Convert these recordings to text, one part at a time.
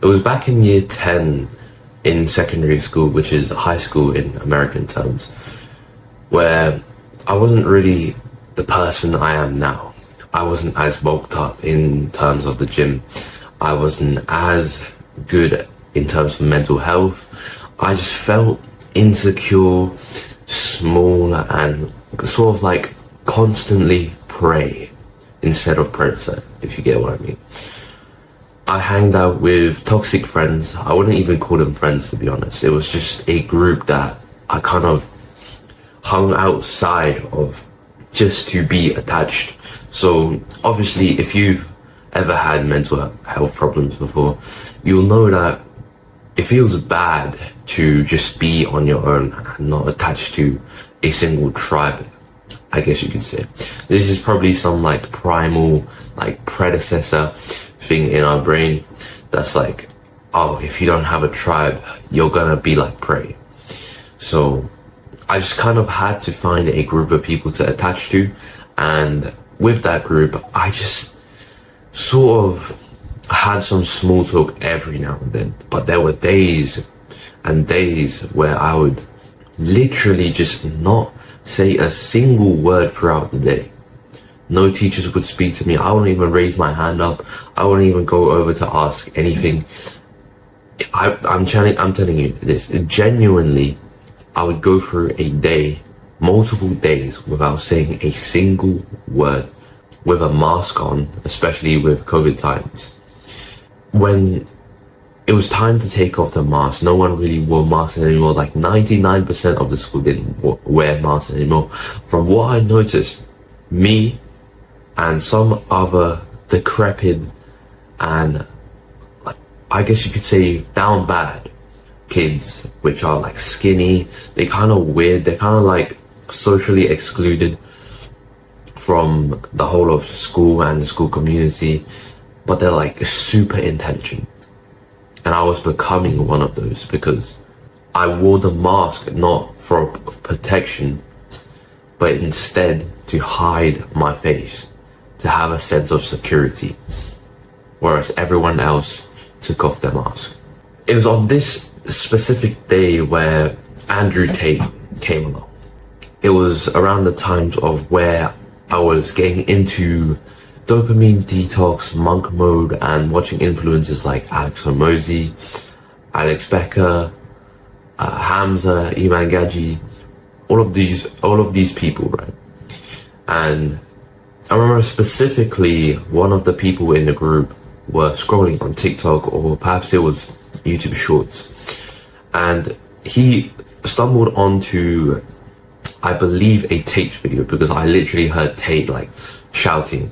It was back in year 10 in secondary school, which is high school in American terms, where I wasn't really the person I am now. I wasn't as bulked up in terms of the gym. I wasn't as good in terms of mental health. I just felt insecure, small, and sort of like constantly prey instead of predator, if you get what I mean. I hanged out with toxic friends. I wouldn't even call them friends, to be honest. It was just a group that I kind of hung outside of just to be attached. So obviously, if you've ever had mental health problems before, you'll know that it feels bad to just be on your own and not attached to a single tribe, I guess you could say. This is probably some like primal, like predecessor thing in our brain that's like, oh, if you don't have a tribe, you're gonna be like prey. So I just kind of had to find a group of people to attach to, and with that group, I just sort of had some small talk every now and then. But there were days and days where I would literally just not say a single word throughout the day. No teachers would speak to me. I wouldn't even raise my hand up. I wouldn't even go over to ask anything. I'm telling you this, genuinely, I would go through a day, multiple days, without saying a single word, with a mask on, especially with COVID times. When it was time to take off the mask, no one really wore masks anymore. Like 99% of the school didn't wear masks anymore. From what I noticed, me and some other decrepit and, like, I guess you could say down bad kids, which are like skinny, they kind of weird, they're kind of like socially excluded from the whole of school and the school community, but they're like super intelligent. And I was becoming one of those because I wore the mask not for protection, but instead to hide my face, to have a sense of security, whereas everyone else took off their mask. It was on this specific day where Andrew Tate came along. It was around the times of where I was getting into dopamine detox, monk mode, and watching influencers like Alex Hormozy, Alex Becker, Hamza, Iman Gaji, all of these people, right? And I remember specifically one of the people in the group were scrolling on TikTok, or perhaps it was YouTube Shorts, and he stumbled onto, I believe, a Tate video, because I literally heard Tate like shouting.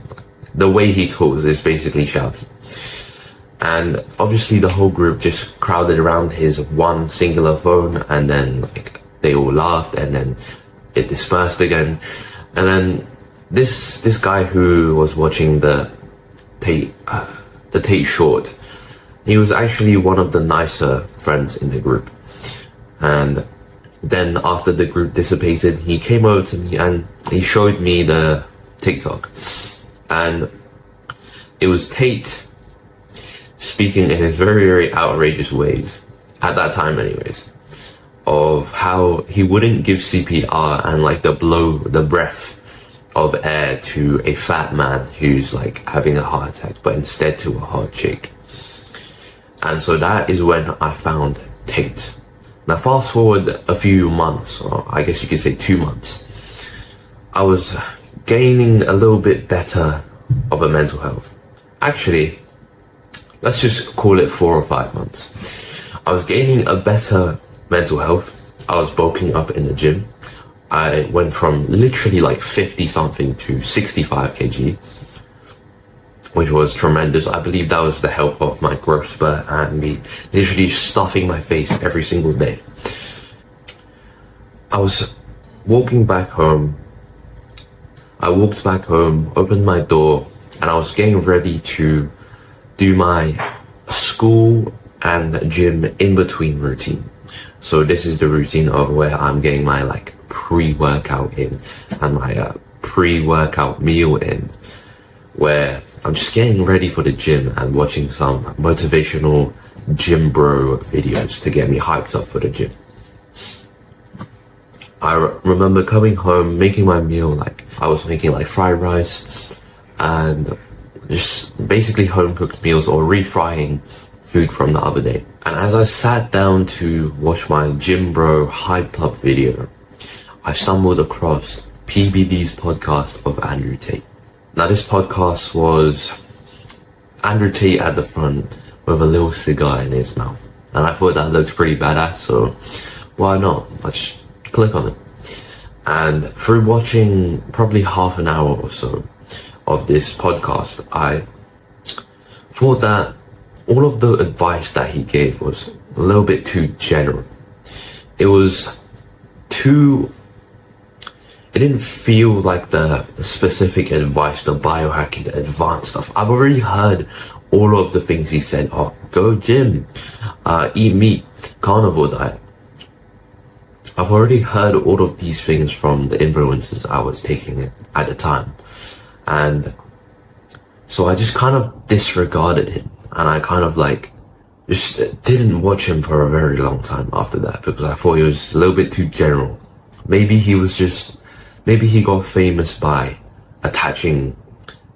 The way he talks is basically shouting. And obviously the whole group just crowded around his one singular phone, and then like they all laughed, and then it dispersed again. And then this guy who was watching the Tate short, he was actually one of the nicer friends in the group. And then after the group dissipated, he came over to me and he showed me the TikTok. And it was Tate speaking in his very, very outrageous ways, at that time anyways, of how he wouldn't give CPR and like the breath of air to a fat man who's like having a heart attack, but instead to a hot chick. And so that is when I found Tate. Now fast forward a few months, or I guess you could say 2 months, I was gaining a little bit better of a mental health. Actually, let's just call it 4 or 5 months. I was gaining a better mental health. I was bulking up in the gym. I went from literally like 50 something to 65 kg, which was tremendous. I believe that was the help of my growth spurt and me literally stuffing my face every single day. I was walking back home. I walked back home, opened my door, and I was getting ready to do my school and gym in between routine. So this is the routine of where I'm getting my like pre-workout in and my pre-workout meal in, where I'm just getting ready for the gym and watching some motivational gym bro videos to get me hyped up for the gym. I remember coming home, making my meal, like I was making like fried rice and just basically home cooked meals or refrying food from the other day. And as I sat down to watch my gym bro hyped up video, I stumbled across PBD's podcast of Andrew Tate. Now this podcast was Andrew Tate at the front with a little cigar in his mouth. And I thought that looked pretty badass, so why not? Let's click on it. And through watching probably half an hour or so of this podcast, I thought that all of the advice that he gave was a little bit too general. It didn't feel like the specific advice, the biohacking, the advanced stuff. I've already heard all of the things he said. Oh, go gym, eat meat, carnivore diet. I've already heard all of these things from the influencers I was taking at the time. And so I just kind of disregarded him. And I kind of like just didn't watch him for a very long time after that, because I thought he was a little bit too general. Maybe he got famous by attaching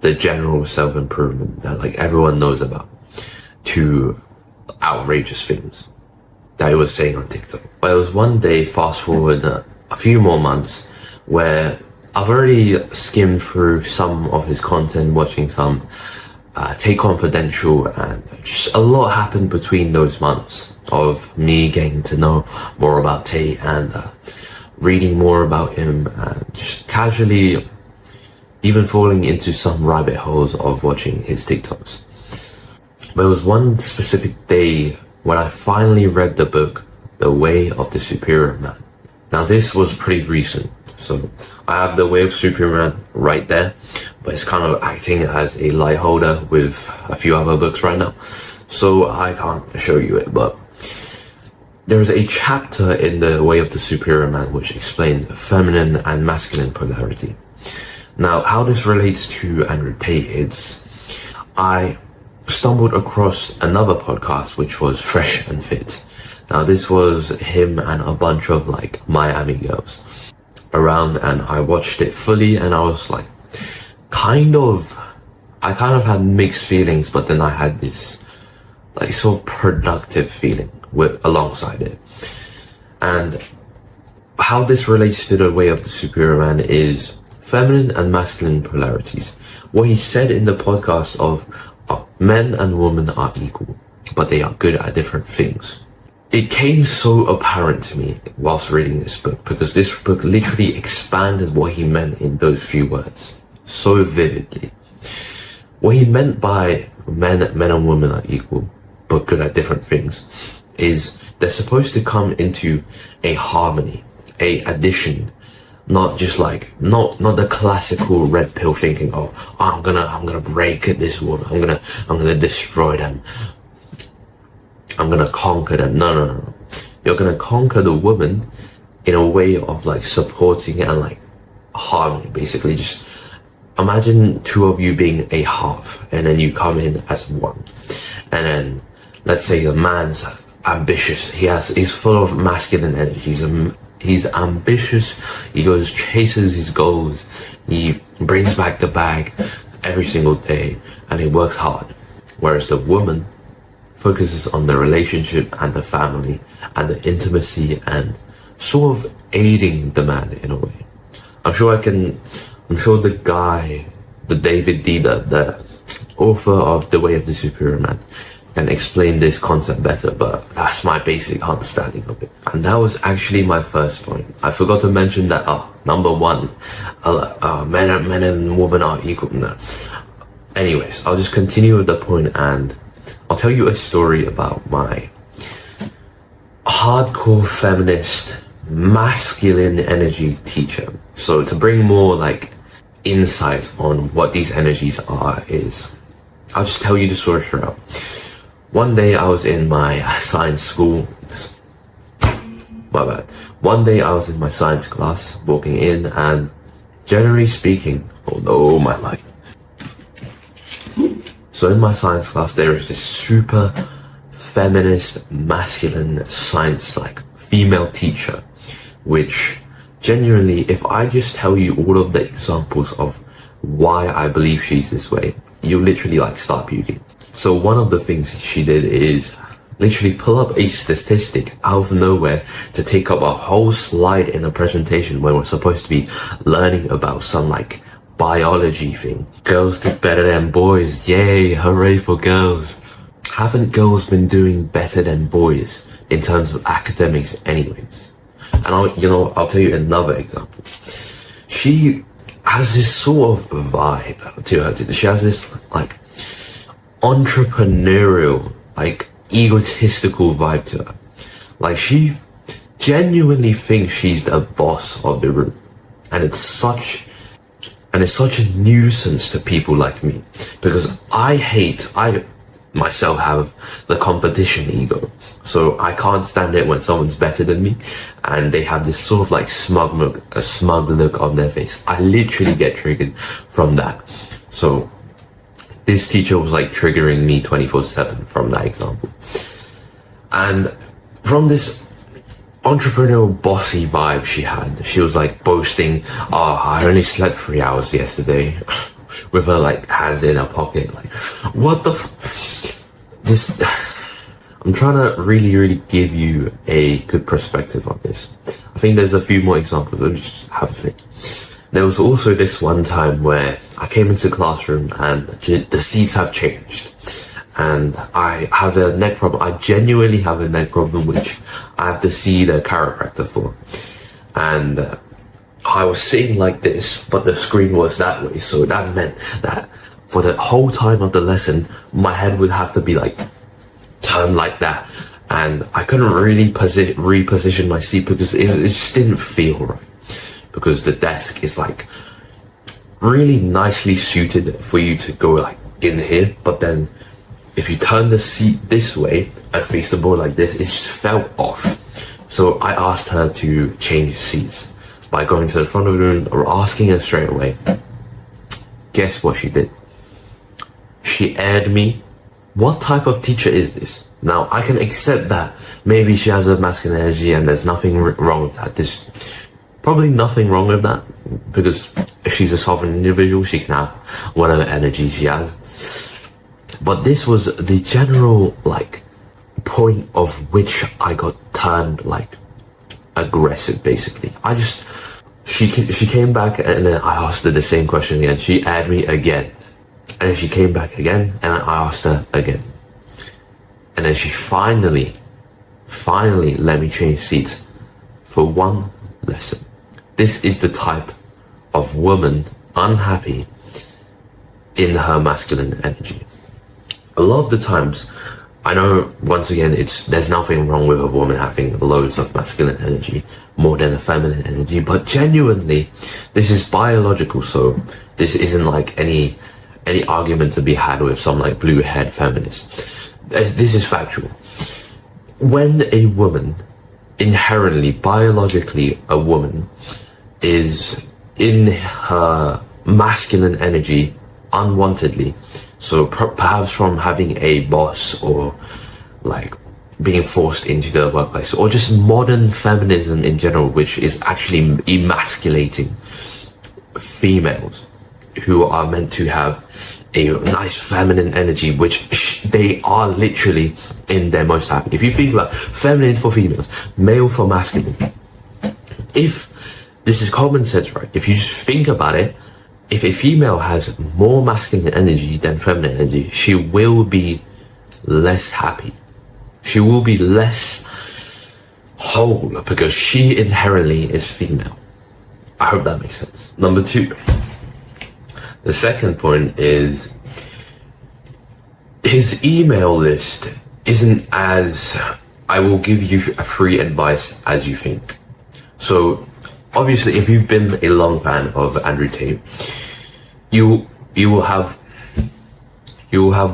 the general self-improvement that like everyone knows about to outrageous things that he was saying on TikTok. But it was one day, fast forward a few more months, where I've already skimmed through some of his content, watching some Tate Confidential, and just a lot happened between those months of me getting to know more about Tate and reading more about him, and just casually even falling into some rabbit holes of watching his TikToks. But it was one specific day when I finally read the book, The Way of the Superior Man. Now this was pretty recent, so I have The Way of Superior Man right there, but it's kind of acting as a light holder with a few other books right now, so I can't show you it. But there is a chapter in The Way of the Superior Man which explains feminine and masculine polarity. Now, how this relates to Andrew Tate is, I stumbled across another podcast which was Fresh and Fit. Now this was him and a bunch of like Miami girls around, and I watched it fully, and I was like I kind of had mixed feelings, but then I had this like sort of productive feeling alongside it. And how this relates to The Way of the Superior Man is feminine and masculine polarities. What he said in the podcast of men and women are equal, but they are good at different things. It came so apparent to me whilst reading this book, because this book literally expanded what he meant in those few words so vividly. What he meant by men and women are equal, but good at different things, is they're supposed to come into a harmony, a addition, not just like not the classical red pill thinking of, oh, I'm gonna break this woman, I'm gonna destroy them, I'm gonna conquer them. No. You're gonna conquer the woman in a way of like supporting and like harmony. Basically, just imagine two of you being a half, and then you come in as one. And then let's say the man's ambitious. He's full of masculine energy. He's ambitious. He goes, chases his goals. He brings back the bag every single day, and he works hard. Whereas the woman focuses on the relationship and the family and the intimacy and sort of aiding the man in a way. I'm sure the guy, the David D, the author of The Way of the Superior Man, can explain this concept better, but that's my basic understanding of it. And that was actually my first point. I forgot to mention that, number one, men and women are equal. No. Anyways, I'll just continue with the point, and I'll tell you a story about my hardcore feminist, masculine energy teacher. So to bring more like insight on what these energies are is, I'll just tell you the story straight up. One day I was in my science school. One day I was in my science class, walking in, and generally speaking, although my light. So in my science class, there is this super feminist, masculine, science, like female teacher, which genuinely, if I just tell you all of the examples of why I believe she's this way, you'll literally like start puking. So one of the things she did is literally pull up a statistic out of nowhere to take up a whole slide in a presentation when we're supposed to be learning about some like biology thing. Girls did better than boys. Yay, hooray for girls. Haven't girls been doing better than boys in terms of academics anyways? And I'll tell you another example. She has this sort of vibe to her. She has this like entrepreneurial, like egotistical vibe to her. Like she genuinely thinks she's the boss of the room. And it's such a nuisance to people like me, because I myself have the competition ego, so I can't stand it when someone's better than me and they have this sort of like smug look on their face. I literally get triggered from that. So this teacher was like triggering me 24/7 from that example. And from this entrepreneurial bossy vibe she had, she was like boasting, oh, I only slept 3 hours yesterday, with her like hands in her pocket. Like, what the I'm trying to really give you a good perspective on this. I think there's a few more examples. Let me just have a think. There was also this one time where I came into the classroom and the seats have changed. And I have a neck problem. I genuinely have a neck problem, which I have to see the chiropractor for. And I was sitting like this, but the screen was that way. So that meant that for the whole time of the lesson, my head would have to be like turned like that. And I couldn't really reposition my seat because it just didn't feel right. Because the desk is like really nicely suited for you to go like in here, but then if you turn the seat this way and face the board like this, it just fell off. So I asked her to change seats by going to the front of the room or asking her straight away. Guess what she did? She aired me. What type of teacher is this? Now, I can accept that maybe she has a masculine energy and there's nothing wrong with that. There's probably nothing wrong with that, because if she's a sovereign individual, she can have whatever energy she has. But this was the general like point of which I got turned like aggressive. Basically, she came back and then I asked her the same question again. She aired me again, and then she came back again and I asked her again, and then she finally let me change seats for one lesson. This is the type of woman unhappy in her masculine energy. A lot of the times, I know, once again, there's nothing wrong with a woman having loads of masculine energy, more than a feminine energy, but genuinely, this is biological, so this isn't like any argument to be had with some like blue-haired feminist. This is factual. When a woman, inherently, biologically, a woman is in her masculine energy unwantedly, so perhaps from having a boss or like being forced into the workplace, or just modern feminism in general, which is actually emasculating females who are meant to have a nice feminine energy, which they are literally in their most happy. If you think about feminine for females, male for masculine, if this is common sense, right? If you just think about it, if a female has more masculine energy than feminine energy, she will be less happy. She will be less whole because she inherently is female. I hope that makes sense. Number two. The second point is his email list isn't as I will give you a free advice as you think. So obviously, if you've been a long fan of Andrew Tate, you will have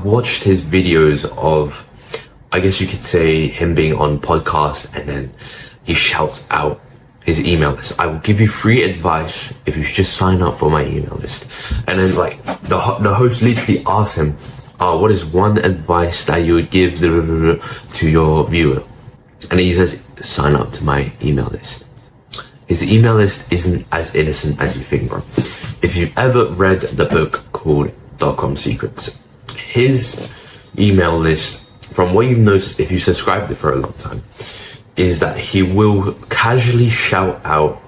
watched his videos of, I guess you could say, him being on podcasts, and then he shouts out his email list. I will give you free advice if you just sign up for my email list. And then like the host literally asks him, what is one advice that you would give to your viewer? And he says, sign up to my email list. His email list isn't as innocent as you think, bro. If you've ever read the book called .com Secrets, his email list, from what you've noticed if you subscribed it for a long time, is that he will casually shout out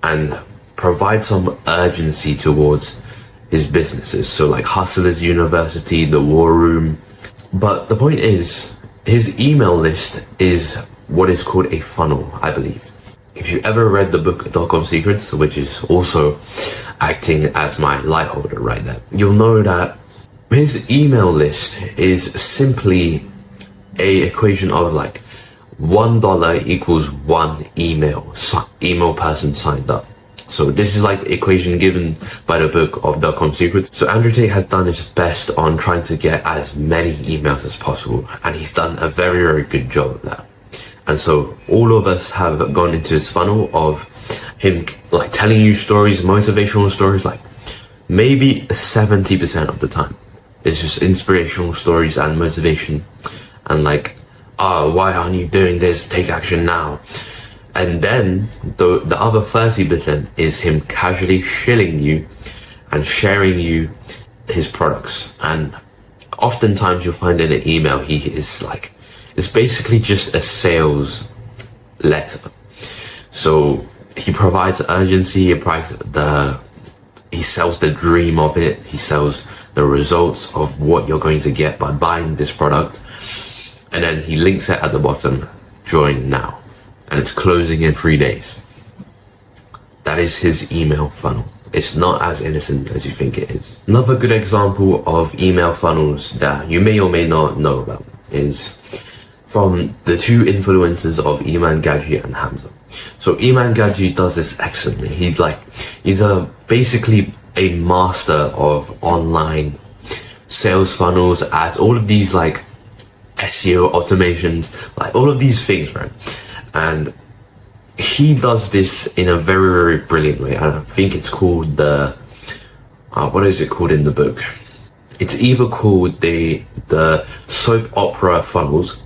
and provide some urgency towards his businesses. So like Hustlers University, the War Room. But the point is, his email list is what is called a funnel, I believe. If you ever read the book .com Secrets, which is also acting as my light holder right there, you'll know that his email list is simply a equation of like $1 equals one email person signed up. So this is like the equation given by the book of .com Secrets. So Andrew Tate has done his best on trying to get as many emails as possible, and he's done a very, very good job of that. And so all of us have gone into his funnel of him like telling you stories, motivational stories, like maybe 70% of the time. It's just inspirational stories and motivation and like, why aren't you doing this? Take action now. And then the other 30% is him casually shilling you and sharing you his products. And oftentimes you'll find in an email, he is like, it's basically just a sales letter. So he provides urgency, he sells the dream of it, he sells the results of what you're going to get by buying this product. And then he links it at the bottom, join now. And it's closing in 3 days. That is his email funnel. It's not as innocent as you think it is. Another good example of email funnels that you may or may not know about is from the two influencers of Iman Gaji and Hamza. So Iman Gaji does this excellently. He's basically a master of online sales funnels, ads, all of these like SEO automations, like all of these things, right? And he does this in a very, very brilliant way. I think it's called what is it called in the book? It's either called the soap opera funnels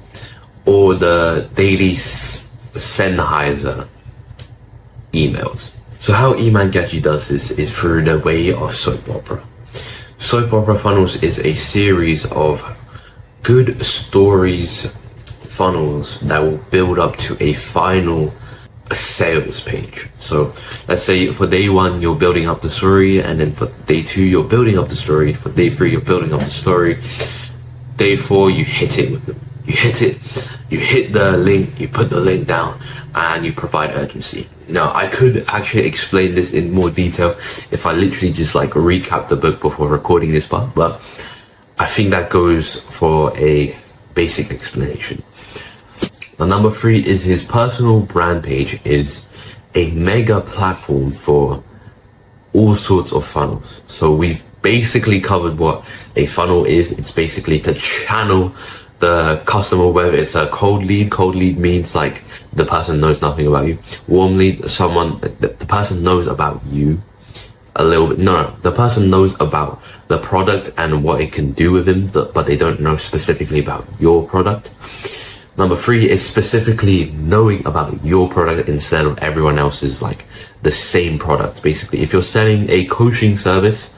or the daily Sennheiser emails. So how Iman Gaji does this is through the way of soap opera. Soap opera funnels is a series of good stories, funnels that will build up to a final sales page. So let's say for day 1 you're building up the story, and then for day 2 you're building up the story, for day 3 you're building up the story, day 4 you hit it with them. You hit the link, you put the link down, and you provide urgency. Now I could actually explain this in more detail if I literally just like recap the book before recording this part, but I think that goes for a basic explanation. Now, number 3 is his personal brand page is a mega platform for all sorts of funnels. So we've basically covered what a funnel is. It's basically to channel the customer, whether it's a cold lead. Cold lead means like the person knows nothing about you. Warm lead, the person knows about you a little bit. No, the person knows about the product and what it can do with him, but they don't know specifically about your product. Number 3 is specifically knowing about your product instead of everyone else's, like the same product. Basically, if you're selling a coaching service,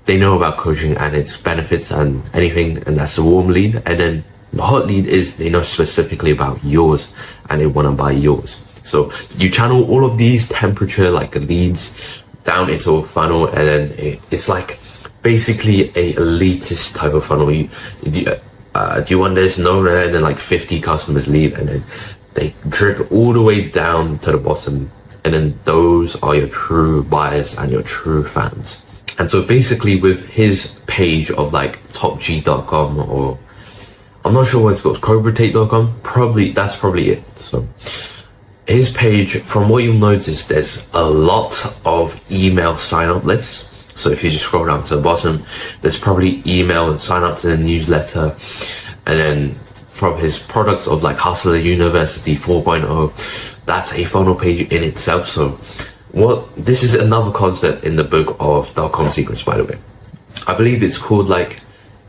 they know about coaching and its benefits and anything, and that's a warm lead. And then the hot lead is they know specifically about yours and they want to buy yours. So you channel all of these temperature like leads down into a funnel, and then it's like basically a elitist type of funnel. Do you want this? No, and then like 50 customers leave, and then they drip all the way down to the bottom, and then those are your true buyers and your true fans. And so basically with his page of like topg.com, or I'm not sure what it's called, cobratate.com, that's probably it. So his page, from what you'll notice, there's a lot of email sign up lists. So if you just scroll down to the bottom, there's probably email and sign up to the newsletter. And then from his products of like Hustler University 4.0, that's a funnel page in itself. So this is another concept in the book of .com Secrets, by the way. I believe it's called like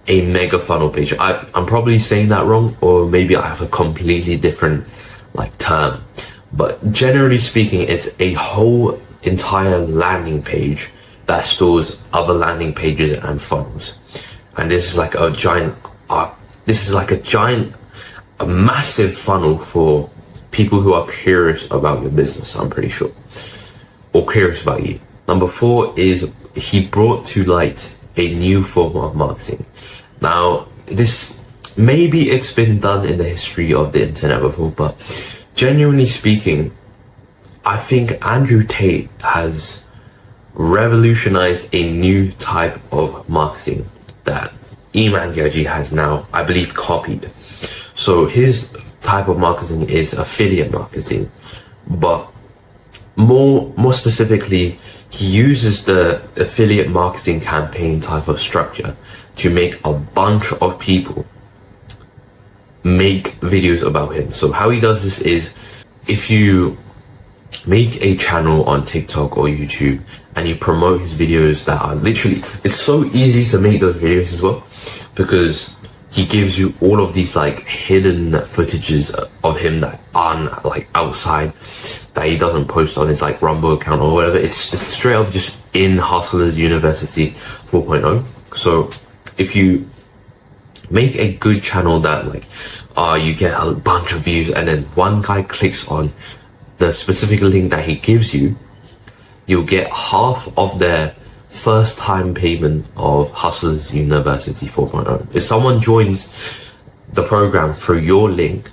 a mega funnel page. I'm probably saying that wrong, or maybe I have a completely different like term, but generally speaking, it's a whole entire landing page that stores other landing pages and funnels. And this is like a giant a massive funnel for people who are curious about your business, I'm pretty sure, or curious about you. Number 4 is he brought to light a new form of marketing. Now, this, maybe it's been done in the history of the internet before, but genuinely speaking, I think Andrew Tate has revolutionized a new type of marketing that Iman Gyaji has now, I believe, copied. So his type of marketing is affiliate marketing, but more specifically, he uses the affiliate marketing campaign type of structure to make a bunch of people make videos about him. So how he does this is, if you make a channel on TikTok or YouTube and you promote his videos that are literally, it's so easy to make those videos as well, because he gives you all of these like hidden footages of him that aren't like outside, that he doesn't post on his like Rumble account or whatever. It's straight up just in Hustlers University 4.0. So if you make a good channel that like you get a bunch of views, and then one guy clicks on the specific link that he gives you, you'll get half of their first time payment of Hustlers University 4.0. If someone joins the program through your link,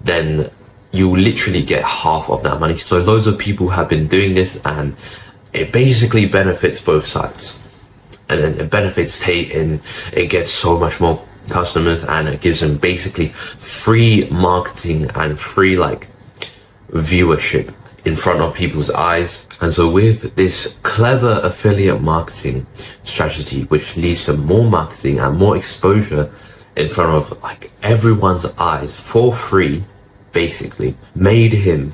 then you literally get half of that money. So loads of people have been doing this, and it basically benefits both sides. And then it benefits Tate, and it gets so much more customers, and it gives them basically free marketing and free like viewership in front of people's eyes. And so with this clever affiliate marketing strategy, which leads to more marketing and more exposure in front of like everyone's eyes for free, basically made him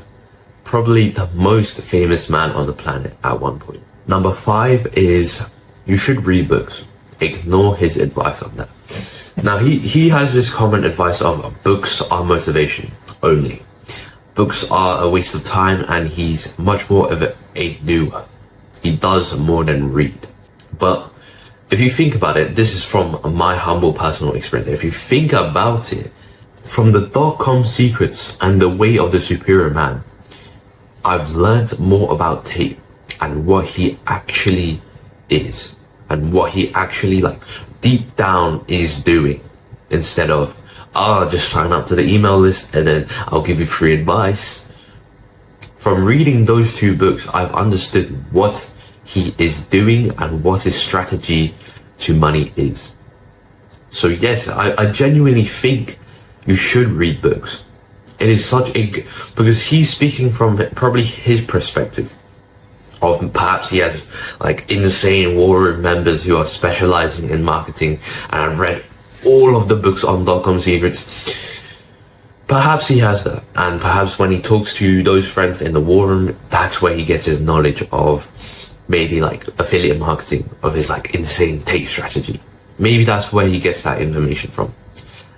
probably the most famous man on the planet at one point. Number 5 is you should read books. Ignore his advice on that. Now he has this common advice of books are motivation only. Books are a waste of time, and he's much more of a doer. He does more than read. But if you think about it, this is from my humble personal experience. If you think about it, from the .com secrets and the way of the superior man, I've learned more about Tate and what he actually is, and what he actually like deep down is doing, instead of just sign up to the email list and then I'll give you free advice. From reading those 2 books, I've understood what he is doing and what his strategy to money is. So yes, I genuinely think you should read books. It is because he's speaking from probably his perspective of, perhaps he has like insane war room members who are specializing in marketing, and I've read all of the books on .com secrets. Perhaps he has that, and perhaps when he talks to those friends in the war room, that's where he gets his knowledge of maybe like affiliate marketing, of his like insane Tate strategy. Maybe that's where he gets that information from,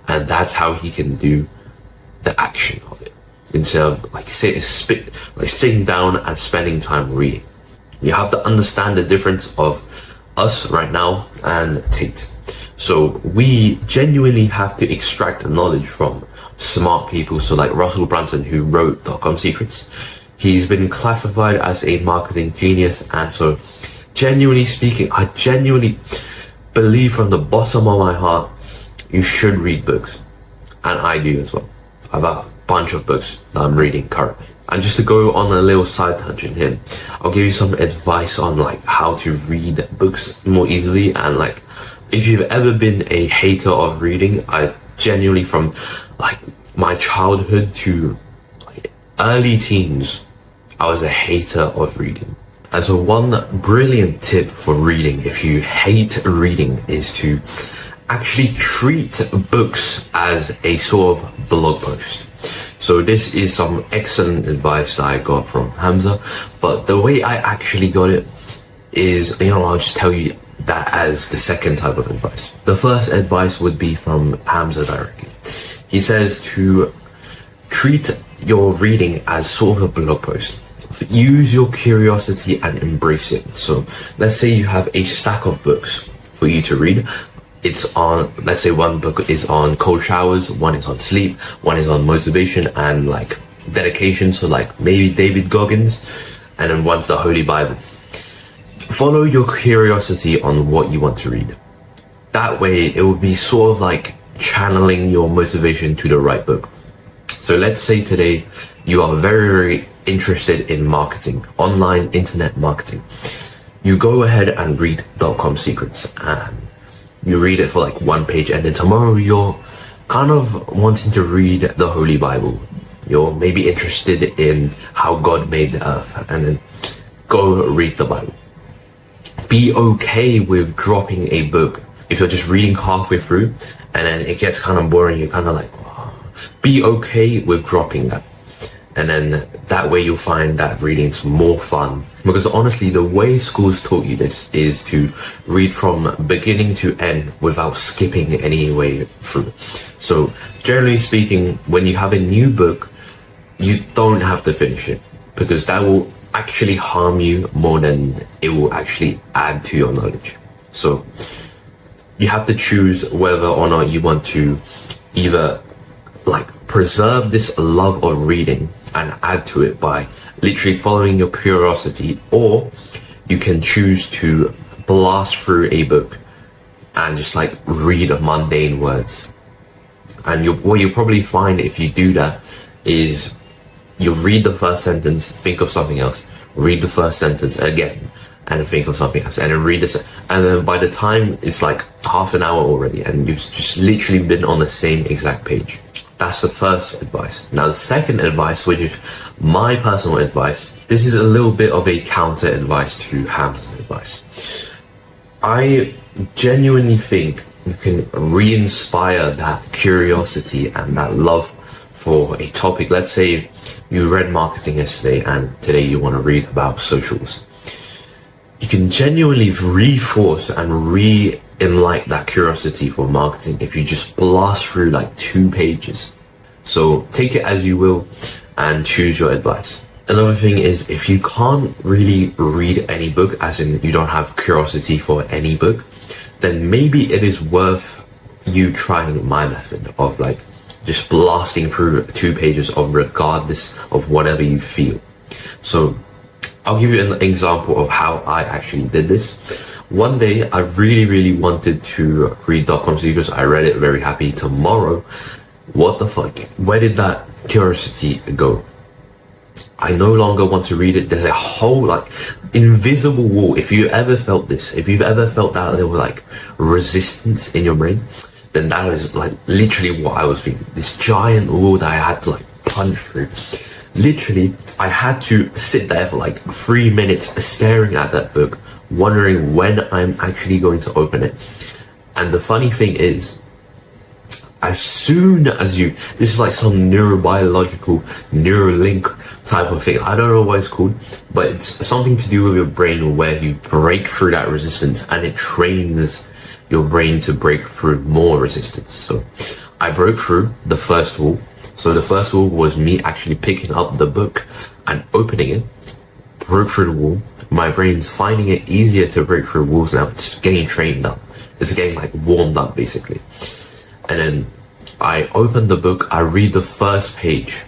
and that's how he can do the action of it, instead of like sitting down and spending time reading. You have to understand the difference of us right now and Tate. So we genuinely have to extract the knowledge from smart people. So like Russell Brunson, who wrote .com secrets, he's been classified as a marketing genius. And so genuinely speaking, I genuinely believe from the bottom of my heart, you should read books. And I do as well. I've got a bunch of books that I'm reading currently. And just to go on a little side tangent here, I'll give you some advice on like how to read books more easily. And like, if you've ever been a hater of reading, I genuinely, from like my childhood to like early teens, I was a hater of reading. And so one brilliant tip for reading, if you hate reading, is to actually treat books as a sort of blog post. So this is some excellent advice that I got from Hamza, but the way I actually got it is, I'll just tell you that as the second type of advice. The first advice would be from Hamza directly. He says to treat your reading as sort of a blog post. Use your curiosity and embrace it. So let's say you have a stack of books for you to read. It's on, let's say one book is on cold showers, one is on sleep, one is on motivation and like dedication, so like maybe David Goggins, and then one's the Holy Bible. Follow your curiosity on what you want to read. That way it will be sort of like channeling your motivation to the right book. So let's say today you are very, very interested in marketing, online internet marketing. You go ahead and read .com Secrets, and you read it for like one page, and then tomorrow you're kind of wanting to read the Holy Bible. You're maybe interested in how God made the earth, and then go read the Bible. Be okay with dropping a book. If you're just reading halfway through and then it gets kind of boring, you're kind of like, oh. Be okay with dropping that. And then that way you'll find that reading's more fun. Because honestly, the way schools taught you this is to read from beginning to end without skipping any way through. So generally speaking, when you have a new book, you don't have to finish it, because that will actually harm you more than it will actually add to your knowledge. So you have to choose whether or not you want to either like preserve this love of reading and add to it by literally following your curiosity, or you can choose to blast through a book and just like read mundane words. And what you'll probably find if you do that is you'll read the first sentence, think of something else, read the first sentence again, and think of something else, and then read this, and then by the time it's like half an hour already, and you've just literally been on the same exact page. That's the first advice. Now the second advice, which is my personal advice, this is a little bit of a counter advice to Hamza's advice. I genuinely think you can re-inspire that curiosity and that love for a topic. Let's say you read marketing yesterday and today you want to read about socials. You can genuinely reinforce and re-enlight that curiosity for marketing if you just blast through like 2 pages. So take it as you will and choose your advice. Another thing is, if you can't really read any book, as in you don't have curiosity for any book, then maybe it is worth you trying my method of like just blasting through 2 pages of regardless of whatever you feel. So I'll give you an example of how I actually did this. One day I really wanted to read .com Secrets. I read it, very happy. Tomorrow, what the fuck? Where did that curiosity go? I no longer want to read it. There's a whole like invisible wall. If you ever felt this, if you've ever felt that little like resistance in your brain, then that is like literally what I was feeling. This giant wall that I had to like punch through. Literally, I had to sit there for like 3 minutes staring at that book, wondering when I'm actually going to open it. And the funny thing is, as soon as this is like some neurobiological Neuralink type of thing. I don't know what it's called, but it's something to do with your brain where you break through that resistance and it trains your brain to break through more resistance. So I broke through the first wall. So the first wall was me actually picking up the book and opening it, broke through the wall. My brain's finding it easier to break through walls now. It's getting trained up. It's getting like warmed up basically. And then I open the book, I read the first page,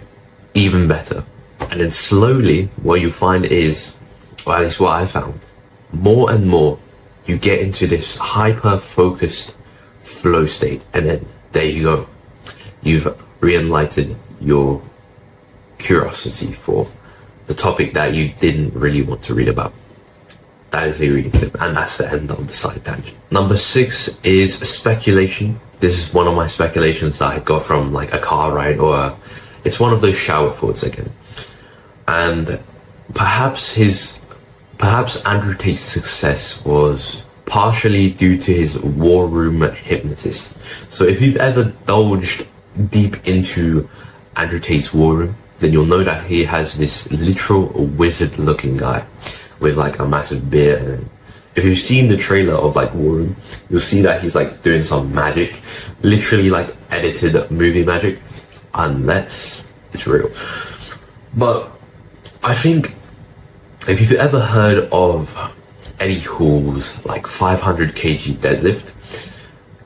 even better. And then slowly what you find is, or at least what I found, more and more you get into this hyper-focused flow state. And then there you go. You've re-enlightened your curiosity for the topic that you didn't really want to read about. That is a reading tip, and that's the end of the side tangent. Number 6 is speculation. This is one of my speculations that I got from like a car ride, or it's one of those shower thoughts again. And perhaps Andrew Tate's success was partially due to his war room hypnotist. So if you've ever divulged deep into Andrew Tate's war room, then you'll know that he has this literal wizard looking guy with like a massive beard. And if you've seen the trailer of like Warren, you'll see that he's like doing some magic, literally like edited movie magic, unless it's real. But I think if you've ever heard of Eddie Hall's like 500 kg deadlift,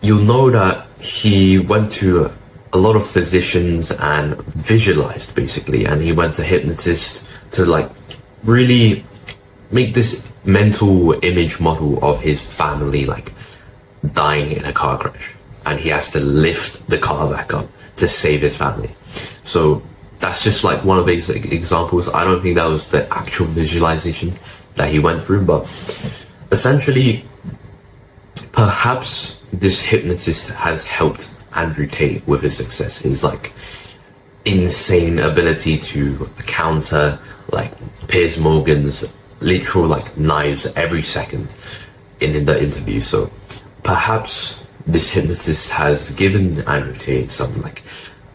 you'll know that he went to a lot of physicians and visualized basically, and he went to hypnotists to like really make this mental image model of his family like dying in a car crash, and he has to lift the car back up to save his family. So that's just like one of these like, examples. I don't think that was the actual visualization that he went through, but essentially perhaps this hypnotist has helped Andrew Tate with his success. His like insane ability to counter like Piers Morgan's literal like knives every second in the interview. So perhaps this hypnotist has given Andrew Tate some like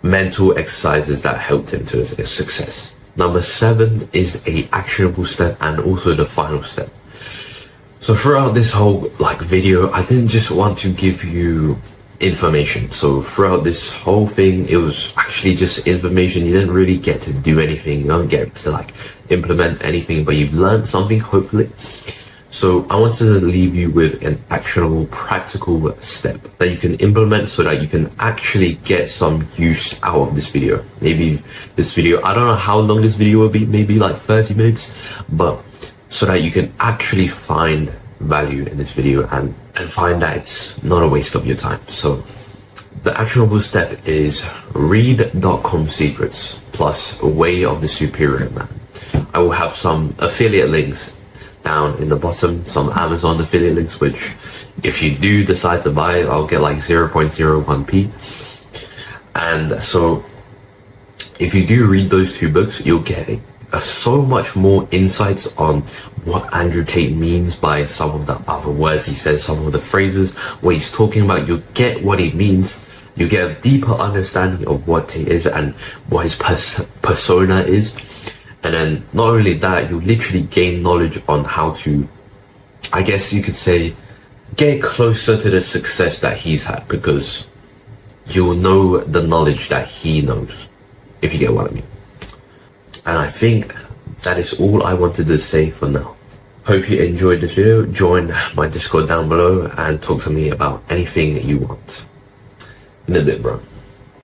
mental exercises that helped him to his success. Number 7 is a actionable step and also the final step. So throughout this whole like video, I didn't just want to give you information. So throughout this whole thing, it was actually just information. You didn't really get to do anything. You don't get to like implement anything, but you've learned something, hopefully. So I wanted to leave you with an actionable, practical step that you can implement so that you can actually get some use out of this video. Maybe this video, I don't know how long this video will be, maybe like 30 minutes, but so that you can actually find value in this video and find that it's not a waste of your time. So the actionable step is read.com secrets plus Way of the Superior Man. I will have some affiliate links down in the bottom, some Amazon affiliate links, which if you do decide to buy, I'll get like 0.01p. And so if you do read those 2 books, you'll get so much more insights on what Andrew Tate means by some of the other words he says, some of the phrases, what he's talking about. You get what he means. You get a deeper understanding of what Tate is and what his persona is. And then not only that, you literally gain knowledge on how to, I guess you could say, get closer to the success that he's had, because you'll know the knowledge that he knows, if you get what I mean. And I think that is all I wanted to say for now. Hope you enjoyed this video. Join my Discord down below and talk to me about anything you want. In a bit, bro.